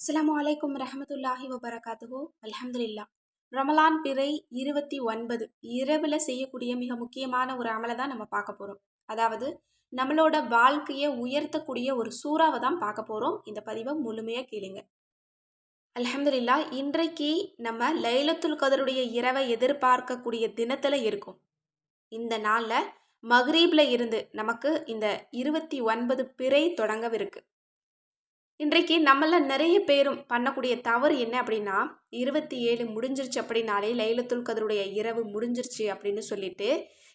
அஸ்ஸலாமு அலைக்கும் ரஹமத்துல்லாஹி வபரகாத்துஹு. அல்ஹம்துலில்லா. ரமலான் பிறை 29 இரவில் செய்யக்கூடிய மிக முக்கியமான ஒரு அமலை தான் நம்ம பார்க்க போகிறோம். அதாவது நம்மளோட வாழ்க்கையை உயர்த்தக்கூடிய ஒரு சூறாவை தான் பார்க்க போகிறோம். இந்த பதிவை முழுமையாக கேளுங்க. அல்ஹம்துலில்லா. இன்றைக்கு நம்ம லைலத்துல் கதருடைய இரவை எதிர்பார்க்கக்கூடிய தினத்தில் இருக்கும். இந்த நாளில் மக்ரீப்ல இருந்து நமக்கு இந்த 29 பிறை தொடங்கவிருக்கு. இன்றைக்கு நம்மள நிறைய பேரும் பண்ணக்கூடிய தவறு என்ன அப்படின்னா, 27 முடிஞ்சிருச்சு அப்படின்னாலே லைலத்துல் கதருடைய இரவு முடிஞ்சிருச்சு அப்படின்னு சொல்லிட்டு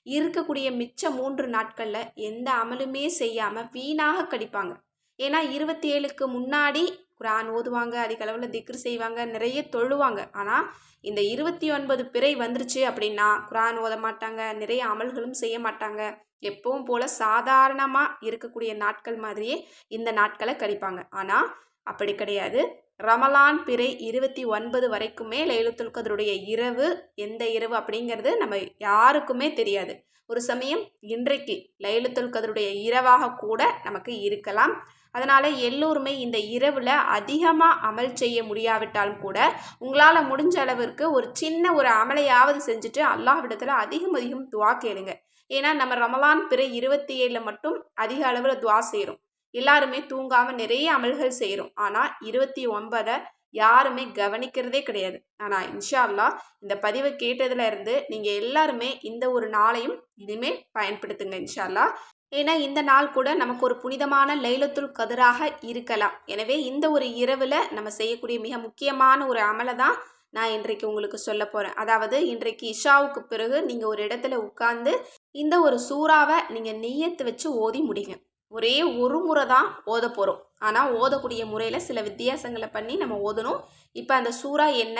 இருக்கக்கூடிய மிச்ச 3 நாட்களில் எந்த அமலுமே செய்யாமல் வீணாக கழிப்பாங்க. ஏன்னா 27க்கு முன்னாடி குரான் ஓதுவாங்க, அதிக அளவில் திக்ரு செய்வாங்க, நிறைய தொழுவாங்க. ஆனால் இந்த 29 பிறை வந்துருச்சு அப்படின்னா குரான் ஓத மாட்டாங்க, நிறைய அமல்களும் செய்ய மாட்டாங்க. எப்பவும் போல் சாதாரணமாக இருக்கக்கூடிய நாட்கள் மாதிரியே இந்த நாட்களை கழிப்பாங்க. ஆனால் அப்படி கிடையாது. ரமலான் பிறை 29 வரைக்குமே லைலத்துல் கதருடைய இரவு எந்த இரவு அப்படிங்கிறது நம்ம யாருக்குமே தெரியாது. ஒரு சமயம் இன்றைக்கு லைலத்துல் கதருடைய இரவாக கூட நமக்கு இருக்கலாம். அதனால் எல்லோருமே இந்த இரவில் அதிகமாக அமல் செய்ய முடியாவிட்டாலும் கூட உங்களால் முடிஞ்ச அளவிற்கு ஒரு சின்ன ஒரு அமலையாவது செஞ்சுட்டு அல்லாஹ்விடத்தில் அதிகம் துவா கேளுங்க. ஏன்னா நம்ம ரமலான் பிறை 27 மட்டும் அதிக அளவில் துவா செய்கிறோம். எல்லாருமே தூங்காமல் நிறைய அமல்கள் செய்கிறோம். ஆனால் 29 யாருமே கவனிக்கிறதே கிடையாது. ஆனால் இன்ஷா அல்லாஹ் இந்த பதிவை கேட்டதுல இருந்து நீங்கள் எல்லாருமே இந்த ஒரு நாளையும் இனிமேல் பயன்படுத்துங்க இன்ஷா அல்லாஹ். ஏன்னா இந்த நாள் கூட நமக்கு ஒரு புனிதமான லைலத்துல் கதராக இருக்கலாம். எனவே இந்த ஒரு இரவில் நம்ம செய்யக்கூடிய மிக முக்கியமான ஒரு அமலை தான் நான் இன்றைக்கு உங்களுக்கு சொல்ல போகிறேன். அதாவது இன்றைக்கு இஷாவுக்கு பிறகு நீங்கள் ஒரு இடத்துல உட்கார்ந்து இந்த ஒரு சூறாவை நீங்கள் நிய்யத்து வச்சு ஓதி முடிங்க. ஒரே ஒரு முறை தான் ஓத போகிறோம். ஆனால் ஓதக்கூடிய முறையில் சில வித்தியாசங்களை பண்ணி நம்ம ஓதணும். இப்போ அந்த சூறா என்ன,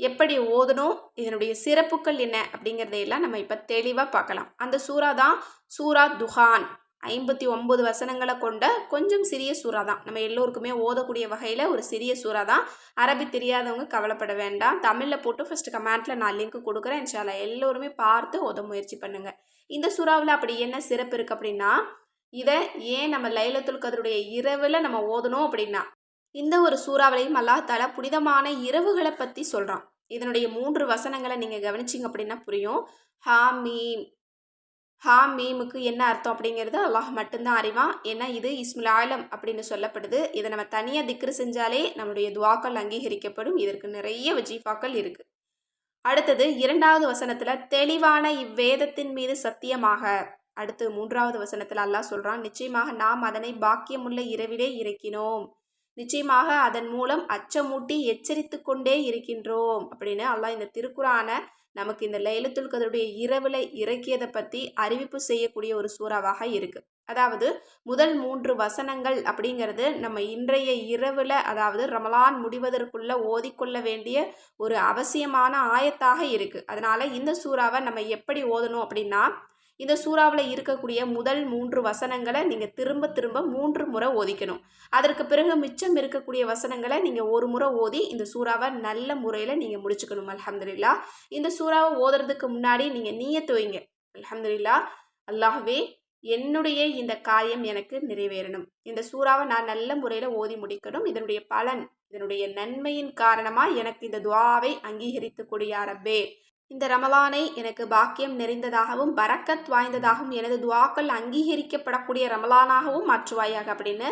எப்படி ஓதணும், இதனுடைய சிறப்புகள் என்ன அப்படிங்கிறதையெல்லாம் நம்ம இப்போ தெளிவாக பார்க்கலாம். அந்த சூறா தான் சூரா துஹான். 59 வசனங்களை கொண்ட கொஞ்சம் சிறிய சூறா தான். நம்ம எல்லோருக்குமே ஓதக்கூடிய வகையில் ஒரு சிறிய சூறா தான். அரபி தெரியாதவங்க கவலைப்பட வேண்டாம். தமிழில் போட்டு ஃபஸ்ட்டு கமெண்ட்டில் நான் லிங்க் கொடுக்குறேன். இன்ஷா அல்லாஹ் எல்லோருமே பார்த்து ஓத முயற்சி பண்ணுங்கள். இந்த சூறாவில் அப்படி என்ன சிறப்பு இருக்குது அப்படின்னா, இதை ஏன் நம்ம லைலத்துல் கதருடைய இரவில் நம்ம ஓதணும் அப்படின்னா, இந்த ஒரு சூறாவிலையும் அல்லாஹ் தஆலா புனிதமான இரவுகளை பற்றி சொல்கிறான். இதனுடைய 3 வசனங்களை நீங்கள் கவனிச்சிங்க அப்படின்னா புரியும். ஹாமீம். ஹாமீமுக்கு என்ன அர்த்தம் அப்படிங்கிறது அல்லாஹ் மட்டும்தான் அறிவான். ஏன்னா இது இஸ்முல் ஆலம் அப்படின்னு சொல்லப்படுது. இதை நம்ம தனியாக திக்ரு செஞ்சாலே நம்மளுடைய துவாக்கள் அங்கீகரிக்கப்படும். இதற்கு நிறைய வஜீஃபாக்கள் இருக்குது. அடுத்தது 2வது வசனத்தில் தெளிவான இவ்வேதத்தின் மீது சத்தியமாக. அடுத்து 3வது வசனத்தில் அல்லாஹ் சொல்கிறான், நிச்சயமாக நாம் அதனை பாக்கியமுள்ள இரவிலே இறக்கினோம், நிச்சயமாக அதன் மூலம் அச்சமூட்டி எச்சரித்து கொண்டே இருக்கின்றோம் அப்படின்னு அல்லாஹ் இந்த திருக்குரானை நமக்கு இந்த லைலத்துல் கதருடைய இரவில் இறக்கியதை பற்றி அறிவிப்பு செய்யக்கூடிய ஒரு சூறாவாக இருக்குது. அதாவது முதல் 3 வசனங்கள் அப்படிங்கிறது நம்ம இன்றைய இரவில், அதாவது ரமலான் முடிவதற்குள்ளே ஓதிக்கொள்ள வேண்டிய ஒரு அவசியமான ஆயத்தாக இருக்குது. அதனால் இந்த சூறாவை நம்ம எப்படி ஓதணும் அப்படின்னா, இந்த சூறாவில் இருக்கக்கூடிய முதல் 3 வசனங்களை நீங்கள் திரும்ப 3 முறை ஓதிக்கணும். அதற்கு பிறகு மிச்சம் இருக்கக்கூடிய வசனங்களை நீங்கள் ஒரு முறை ஓதி இந்த சூறாவை நல்ல முறையில் நீங்கள் முடிச்சுக்கணும். அல்ஹம்துலில்லா. இந்த சூறாவை ஓதுறதுக்கு முன்னாடி நீங்கள் நிய்யத் வைங்க. அல்ஹம்துலில்லா, அல்லாஹ்வே என்னுடைய இந்த காரியம் எனக்கு நிறைவேறணும், இந்த சூறாவை நான் நல்ல முறையில் ஓதி முடிக்கணும், இதனுடைய பலன், இதனுடைய நன்மையின் காரணமாக எனக்கு இந்த துஆவை அங்கீகரித்து கொடு யா ரப்பே, இந்த ரமலானை எனக்கு பாக்கியம் நிறைந்ததாகவும் பரக்கத் வாய்ந்ததாகவும் எனது துஆக்கள் அங்கீகரிக்கப்படக்கூடிய ரமலானாகவும் மாற்றுவாயாக அப்படின்னு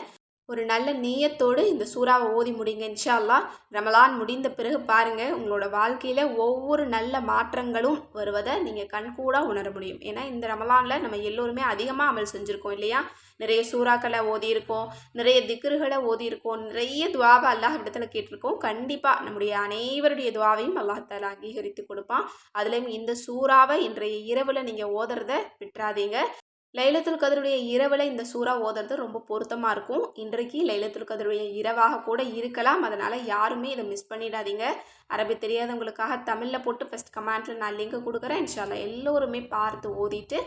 ஒரு நல்ல நீயத்தோடு இந்த சூறாவை ஓதி முடிங்க. இன்ஷா அல்லாஹ் ரமலான் முடிந்த பிறகு பாருங்கள், உங்களோட வாழ்க்கையில் ஒவ்வொரு நல்ல மாற்றங்களும் வருவதை நீங்கள் கண்கூடாக உணர முடியும். ஏன்னா இந்த ரமலானில் நம்ம எல்லோருமே அதிகமாக அமல் செஞ்சுருக்கோம் இல்லையா? நிறைய சூறாக்களை ஓதியிருக்கோம், நிறைய திக்ருகளை ஓதியிருக்கோம், நிறைய துவாவை அல்லாஹ் இடத்துல கேட்டிருக்கோம். கண்டிப்பாக நம்முடைய அனைவருடைய துவாவையும் அல்லாஹ் தஆலா அங்கீகரித்து கொடுப்பான். அதுலேயும் இந்த சூறாவை இன்றைய இரவில் நீங்கள் ஓதுறத விட்டுறாதீங்க. லைலத்துல் கதருடைய இரவில் இந்த சூறா ஓதுறது ரொம்ப பொருத்தமாக இருக்கும். இன்றைக்கு லைலத்துல் கதருடைய இரவாக கூட இருக்கலாம். அதனால் யாருமே இதை மிஸ் பண்ணிடாதீங்க. அரபி தெரியாதவங்களுக்காக தமிழில் போட்டு ஃபஸ்ட் கமெண்ட்டில் நான் லிங்க் கொடுக்குறேன். இன்ஷா அல்லாஹ் எல்லோருமே பார்த்து ஓதிட்டு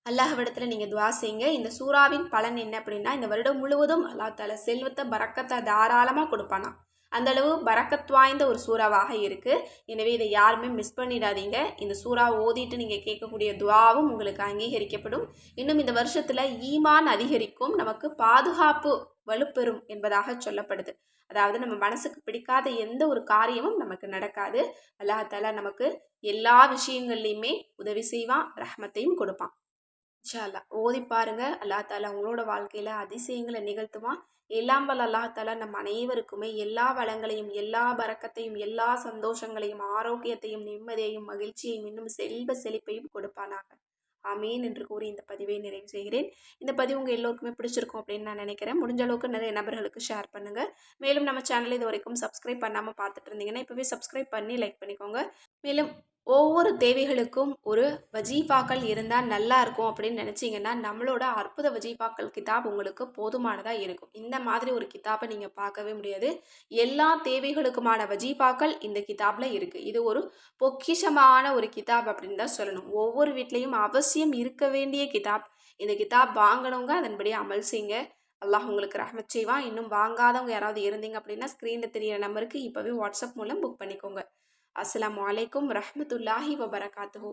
அல்லாஹ்விடத்துல நீங்க துஆ செய்யுங்க. இந்த சூறாவின் பலன் என்ன அப்படின்னா, இந்த வருடம் முழுவதும் அல்லாஹ் தஆலா செல்வத்த, பரக்கத்த தாராளமா குடுப்பானாம். அந்த அளவு பரக்கத் வாய்ந்த ஒரு சூறாவாக இருக்கு. எனவே இதை யாருமே மிஸ் பண்ணிடாதீங்க. இந்த சூறா ஓதிட்டு நீங்க கேட்கக்கூடிய துஆவும் உங்களுக்கு அங்கீகரிக்கப்படும். இன்னும் இந்த வருஷத்துல ஈமான் அதிகரிக்கும். நமக்கு பாதுகாப்பு வலுப்பெறும் என்பதாக சொல்லப்படுது. அதாவது நம்ம மனசுக்கு பிடிக்காத எந்த ஒரு காரியமும் நமக்கு நடக்காது. அல்லாஹ் தஆலா நமக்கு எல்லா விஷயங்கள்லையுமே உதவி செய்வான், ரஹ்மத்தையும் கொடுப்பான். இன்ஷா அல்லாஹ் ஓதி பாருங்க. அல்லாஹ் தாலா உங்களோட வாழ்க்கையில அதிசயங்களை நிகழ்த்துவான். எல்லாம் வல்ல அல்லாஹ் தாலா நம் அனைவருக்குமே எல்லா வளங்களையும், எல்லா பரக்கத்தையும், எல்லா சந்தோஷங்களையும், ஆரோக்கியத்தையும், நிம்மதியையும், மகிழ்ச்சியையும், இன்னும் செல்வ செழிப்பையும் கொடுப்பானாக. ஆமீன் என்று கூறி இந்த பதிவை நிறைவு செய்கிறேன். இந்த பதிவு உங்கள் எல்லோருக்குமே பிடிச்சிருக்கும் அப்படின்னு நான் நினைக்கிறேன். முடிஞ்ச அளவுக்கு நிறைய நபர்களுக்கு ஷேர் பண்ணுங்க. மேலும் நம்ம சேனலை இது வரைக்கும் சப்ஸ்கிரைப் பண்ணாமல் பார்த்துட்டு இருந்தீங்கன்னா இப்போவே சப்ஸ்கிரைப் பண்ணி லைக் பண்ணிக்கோங்க. மேலும் ஒவ்வொரு தேவைகளுக்கும் ஒரு வஜீஃபாக்கள் இருந்தால் நல்லா இருக்கும் அப்படின்னு நினச்சிங்கன்னா நம்மளோட அற்புத வஜீஃபாக்கள் கிதாப் உங்களுக்கு போதுமானதாக இருக்கும். இந்த மாதிரி ஒரு கிதாப்பை நீங்கள் பார்க்கவே முடியாது. எல்லா தேவைகளுக்குமான வஜீஃபாக்கள் இந்த கிதாப்பில் இருக்குது. இது ஒரு பொக்கிஷமான ஒரு கிதாப் அப்படின்னு தான் சொல்லணும். ஒவ்வொரு வீட்லேயும் அவசியம் இருக்க வேண்டிய கிதாப். இந்த கிதாப் வாங்கினவங்க அதன்படி அமல் செய்யுங்க. அல்லாஹ் உங்களுக்கு ரஹ்மத் செய்வான். இன்னும் வாங்காதவங்க யாராவது இருந்தீங்க அப்படின்னா ஸ்க்ரீனில் தெரியிற நம்பருக்கு இப்போவே வாட்ஸ்அப் மூலம் புக் பண்ணிக்கோங்க. அஸ்ஸலாமு அலைக்கும் ரஹ்மத்துல்லாஹி வபரகாத்துஹு.